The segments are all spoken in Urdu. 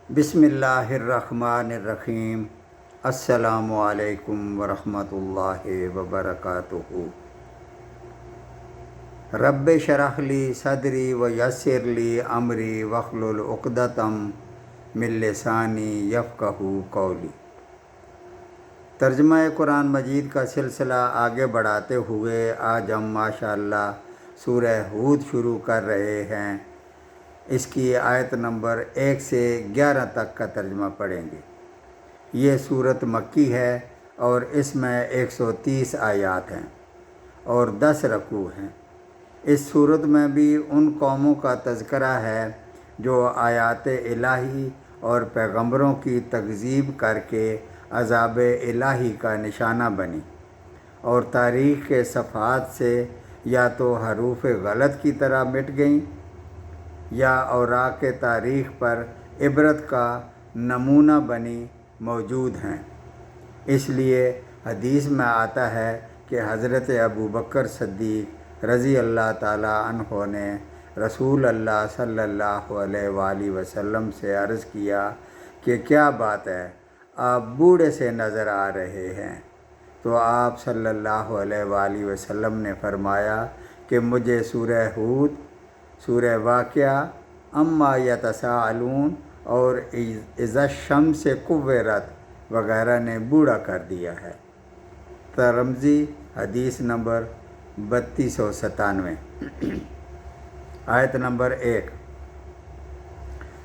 بسم اللہ الرحمن الرحیم۔ السلام علیکم ورحمۃ اللہ وبرکاتہ۔ رب اشرح لی صدری ویسر لی امری واحلل عقدۃ من لسانی یفقہوا قولی۔ ترجمہ قرآن مجید کا سلسلہ آگے بڑھاتے ہوئے آج ہم ماشاءاللہ سورہ ہود شروع کر رہے ہیں۔ اس کی آیت نمبر 1 سے 11 تک کا ترجمہ پڑھیں گے۔ یہ سورت مکی ہے اور اس میں 130 آیات ہیں اور 10 رکوع ہیں۔ اس سورت میں بھی ان قوموں کا تذکرہ ہے جو آیات الہی اور پیغمبروں کی تکذیب کر کے عذاب الہی کا نشانہ بنی اور تاریخ کے صفحات سے یا تو حروف غلط کی طرح مٹ گئیں یا اوراق تاریخ پر عبرت کا نمونہ بنی موجود ہیں۔ اس لیے حدیث میں آتا ہے کہ حضرت ابو بکر صدیق رضی اللہ تعالیٰ عنہ نے رسول اللہ صلی اللہ علیہ وآلہ وسلم سے عرض کیا کہ کیا بات ہے، آپ بوڑھے سے نظر آ رہے ہیں؟ تو آپ صلی اللہ علیہ وآلہ وسلم نے فرمایا کہ مجھے سورہ ہود، سورہ واقعہ، اما یتساءلون اور اذا الشمس کورت وغیرہ نے بوڑھا کر دیا ہے۔ ترمذی حدیث نمبر 3297۔ آیت نمبر 1۔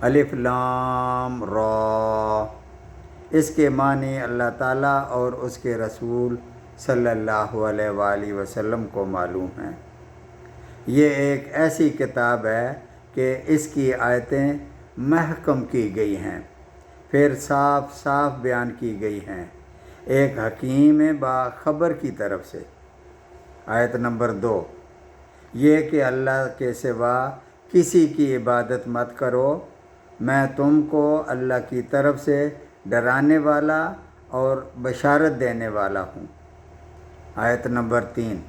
الف لام را۔ اس کے معنی اللہ تعالیٰ اور اس کے رسول صلی اللہ علیہ وآلہ وسلم کو معلوم ہیں۔ یہ ایک ایسی کتاب ہے کہ اس کی آیتیں محکم کی گئی ہیں، پھر صاف صاف بیان کی گئی ہیں ایک حکیم باخبر کی طرف سے۔ آیت نمبر 2۔ یہ کہ اللہ کے سوا کسی کی عبادت مت کرو، میں تم کو اللہ کی طرف سے ڈرانے والا اور بشارت دینے والا ہوں۔ آیت نمبر 3۔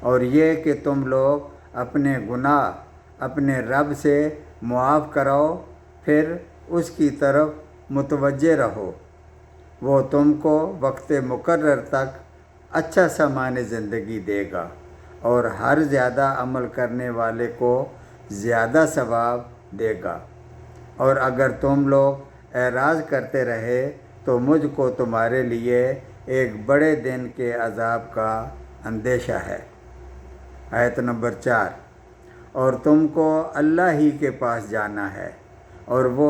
اور یہ کہ تم لوگ اپنے گناہ اپنے رب سے معاف کراؤ، پھر اس کی طرف متوجہ رہو، وہ تم کو وقت مقرر تک اچھا سامان زندگی دے گا اور ہر زیادہ عمل کرنے والے کو زیادہ ثواب دے گا۔ اور اگر تم لوگ اعراض کرتے رہے تو مجھ کو تمہارے لیے ایک بڑے دن کے عذاب کا اندیشہ ہے۔ آیت نمبر 4۔ اور تم کو اللہ ہی کے پاس جانا ہے اور وہ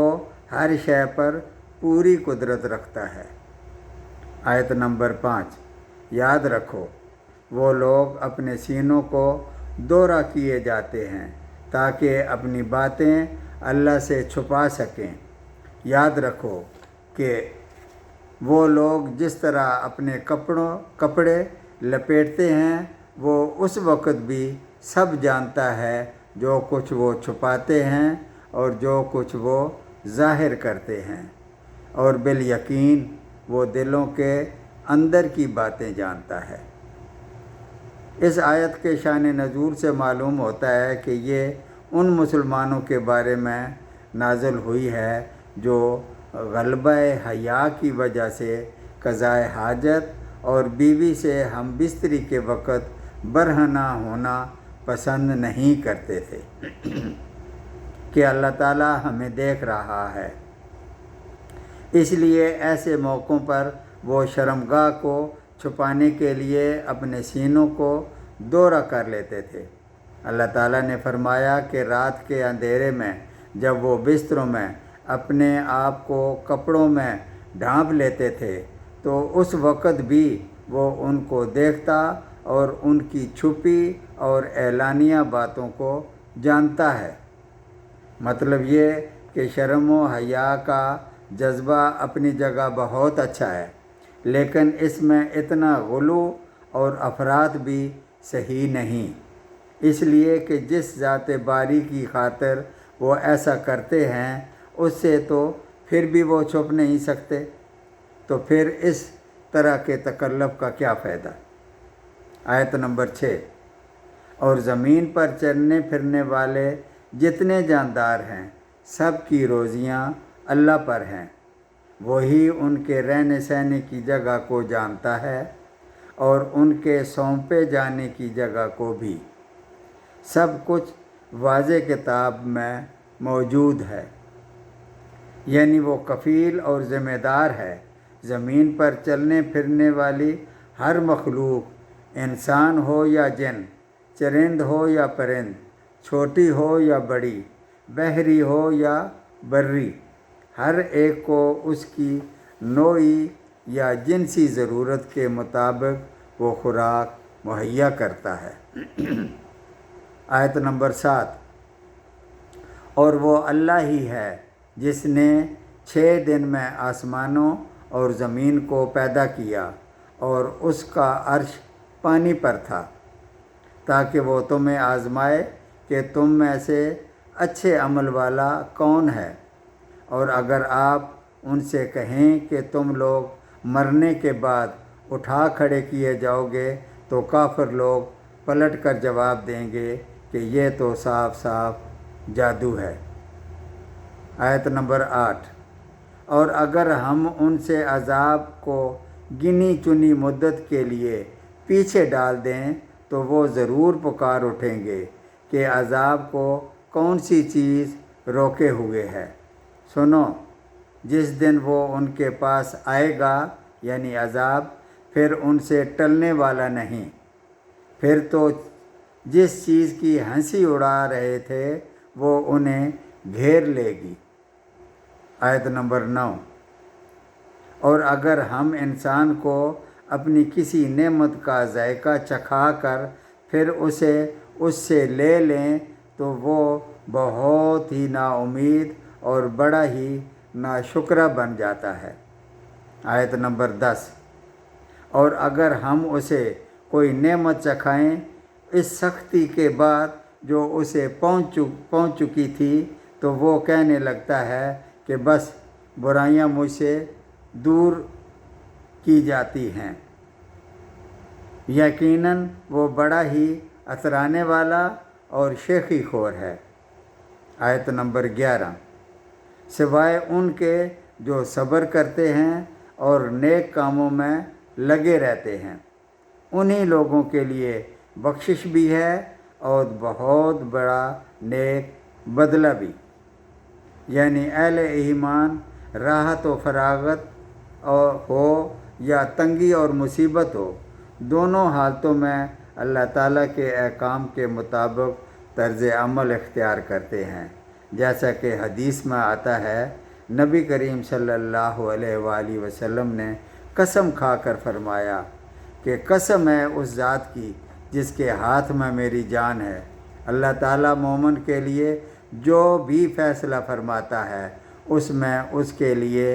ہر شے پر پوری قدرت رکھتا ہے۔ آیت نمبر 5۔ یاد رکھو وہ لوگ اپنے سینوں کو دورہ کیے جاتے ہیں تاکہ اپنی باتیں اللہ سے چھپا سکیں۔ یاد رکھو کہ وہ لوگ جس طرح اپنے کپڑے لپیٹتے ہیں وہ اس وقت بھی سب جانتا ہے جو کچھ وہ چھپاتے ہیں اور جو کچھ وہ ظاہر کرتے ہیں، اور بالیقین وہ دلوں کے اندر کی باتیں جانتا ہے۔ اس آیت کے شان نزول سے معلوم ہوتا ہے کہ یہ ان مسلمانوں کے بارے میں نازل ہوئی ہے جو غلبہ حیا کی وجہ سے قضاء حاجت اور بیوی سے ہم بستری کے وقت برہنہ ہونا پسند نہیں کرتے تھے کہ اللہ تعالیٰ ہمیں دیکھ رہا ہے، اس لیے ایسے موقعوں پر وہ شرمگاہ کو چھپانے کے لیے اپنے سینوں کو دورہ کر لیتے تھے۔ اللہ تعالیٰ نے فرمایا کہ رات کے اندھیرے میں جب وہ بستروں میں اپنے آپ کو کپڑوں میں ڈھانپ لیتے تھے تو اس وقت بھی وہ ان کو دیکھتا اور ان کی چھپی اور اعلانیہ باتوں کو جانتا ہے۔ مطلب یہ کہ شرم و حیا کا جذبہ اپنی جگہ بہت اچھا ہے، لیکن اس میں اتنا غلو اور افراط بھی صحیح نہیں، اس لیے کہ جس ذات باری کی خاطر وہ ایسا کرتے ہیں اس سے تو پھر بھی وہ چھپ نہیں سکتے، تو پھر اس طرح کے تکلف کا کیا فائدہ۔ آیت نمبر 6۔ اور زمین پر چلنے پھرنے والے جتنے جاندار ہیں سب کی روزیاں اللہ پر ہیں، وہی ان کے رہنے سہنے کی جگہ کو جانتا ہے اور ان کے سونپے جانے کی جگہ کو بھی۔ سب کچھ واضح کتاب میں موجود ہے، یعنی وہ کفیل اور ذمہ دار ہے۔ زمین پر چلنے پھرنے والی ہر مخلوق، انسان ہو یا جن، چرند ہو یا پرند، چھوٹی ہو یا بڑی، بحری ہو یا بری، ہر ایک کو اس کی نوعی یا جنسی ضرورت کے مطابق وہ خوراک مہیا کرتا ہے۔ آیت نمبر 7۔ اور وہ اللہ ہی ہے جس نے 6 دن میں آسمانوں اور زمین کو پیدا کیا، اور اس کا عرش پانی پر تھا، تاکہ وہ تمہیں آزمائے کہ تم میں سے اچھے عمل والا کون ہے۔ اور اگر آپ ان سے کہیں کہ تم لوگ مرنے کے بعد اٹھا کھڑے کیے جاؤ گے، تو کافر لوگ پلٹ کر جواب دیں گے کہ یہ تو صاف صاف جادو ہے۔ آیت نمبر 8۔ اور اگر ہم ان سے عذاب کو گنی چنی مدت کے لیے پیچھے ڈال دیں تو وہ ضرور پکار اٹھیں گے کہ عذاب کو کون سی چیز روکے ہوئے ہے۔ سنو، جس دن وہ ان کے پاس آئے گا، یعنی عذاب، پھر ان سے ٹلنے والا نہیں، پھر تو جس چیز کی ہنسی اڑا رہے تھے وہ انہیں گھیر لے گی۔ آیت نمبر 9۔ اور اگر ہم انسان کو اپنی کسی نعمت کا ذائقہ چکھا کر پھر اسے اس سے لے لیں تو وہ بہت ہی نا امید اور بڑا ہی ناشکرا بن جاتا ہے۔ آیت نمبر 10۔ اور اگر ہم اسے کوئی نعمت چکھائیں اس سختی کے بعد جو اسے پہنچ چکی تھی، تو وہ کہنے لگتا ہے کہ بس برائیاں مجھ سے دور کی جاتی ہیں۔ یقیناً وہ بڑا ہی اترانے والا اور شیخی خور ہے۔ آیت نمبر 11۔ سوائے ان کے جو صبر کرتے ہیں اور نیک کاموں میں لگے رہتے ہیں، انہی لوگوں کے لیے بخشش بھی ہے اور بہت بڑا نیک بدلہ بھی۔ یعنی اہل ایمان راحت و فراغت ہو یا تنگی اور مصیبت ہو، دونوں حالتوں میں اللہ تعالیٰ کے احکام کے مطابق طرز عمل اختیار کرتے ہیں، جیسا کہ حدیث میں آتا ہے۔ نبی کریم صلی اللہ علیہ وآلہ وسلم نے قسم کھا کر فرمایا کہ قسم ہے اس ذات کی جس کے ہاتھ میں میری جان ہے، اللہ تعالیٰ مومن کے لیے جو بھی فیصلہ فرماتا ہے اس میں اس کے لیے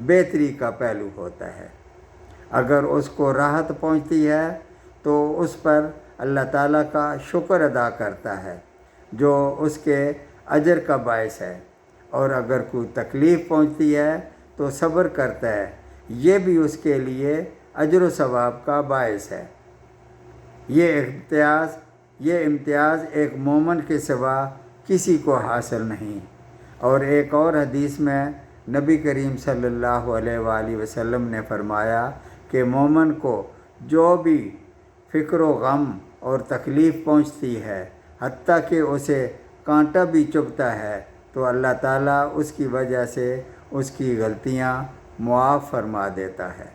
بہتری کا پہلو ہوتا ہے۔ اگر اس کو راحت پہنچتی ہے تو اس پر اللہ تعالیٰ کا شکر ادا کرتا ہے جو اس کے اجر کا باعث ہے، اور اگر کوئی تکلیف پہنچتی ہے تو صبر کرتا ہے، یہ بھی اس کے لیے اجر و ثواب کا باعث ہے۔ یہ امتیاز ایک مومن کے سوا کسی کو حاصل نہیں۔ اور ایک اور حدیث میں نبی کریم صلی اللہ علیہ وآلہ وسلم نے فرمایا کہ مومن کو جو بھی فکر و غم اور تکلیف پہنچتی ہے، حتیٰ کہ اسے کانٹا بھی چبھتا ہے، تو اللہ تعالیٰ اس کی وجہ سے اس کی غلطیاں معاف فرما دیتا ہے۔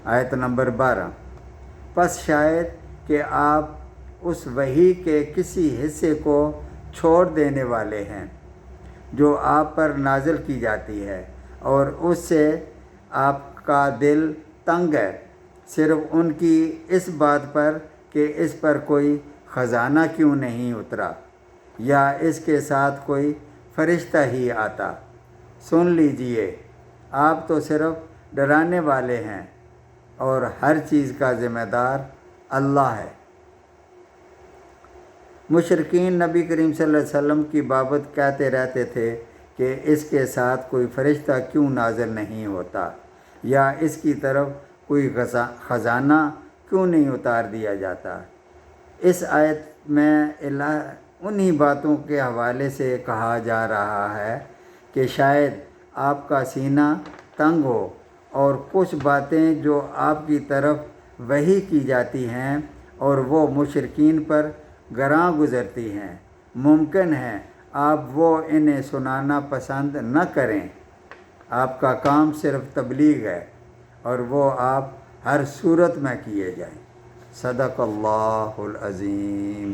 آیت نمبر 12۔ پس شاید کہ آپ اس وحی کے کسی حصے کو چھوڑ دینے والے ہیں جو آپ پر نازل کی جاتی ہے، اور اس سے آپ کا دل تنگ ہے، صرف ان کی اس بات پر کہ اس پر کوئی خزانہ کیوں نہیں اترا یا اس کے ساتھ کوئی فرشتہ ہی آتا۔ سن لیجئے، آپ تو صرف ڈرانے والے ہیں، اور ہر چیز کا ذمہ دار اللہ ہے۔ مشرکین نبی کریم صلی اللہ علیہ وسلم کی بابت کہتے رہتے تھے کہ اس کے ساتھ کوئی فرشتہ کیوں نازل نہیں ہوتا، یا اس کی طرف کوئی خزانہ کیوں نہیں اتار دیا جاتا۔ اس آیت میں انہی باتوں کے حوالے سے کہا جا رہا ہے کہ شاید آپ کا سینہ تنگ ہو اور کچھ باتیں جو آپ کی طرف وحی کی جاتی ہیں اور وہ مشرکین پر گراں گزرتی ہیں، ممکن ہے آپ وہ انہیں سنانا پسند نہ کریں۔ آپ کا کام صرف تبلیغ ہے اور وہ آپ ہر صورت میں کیے جائیں۔ صدق اللہ العظیم۔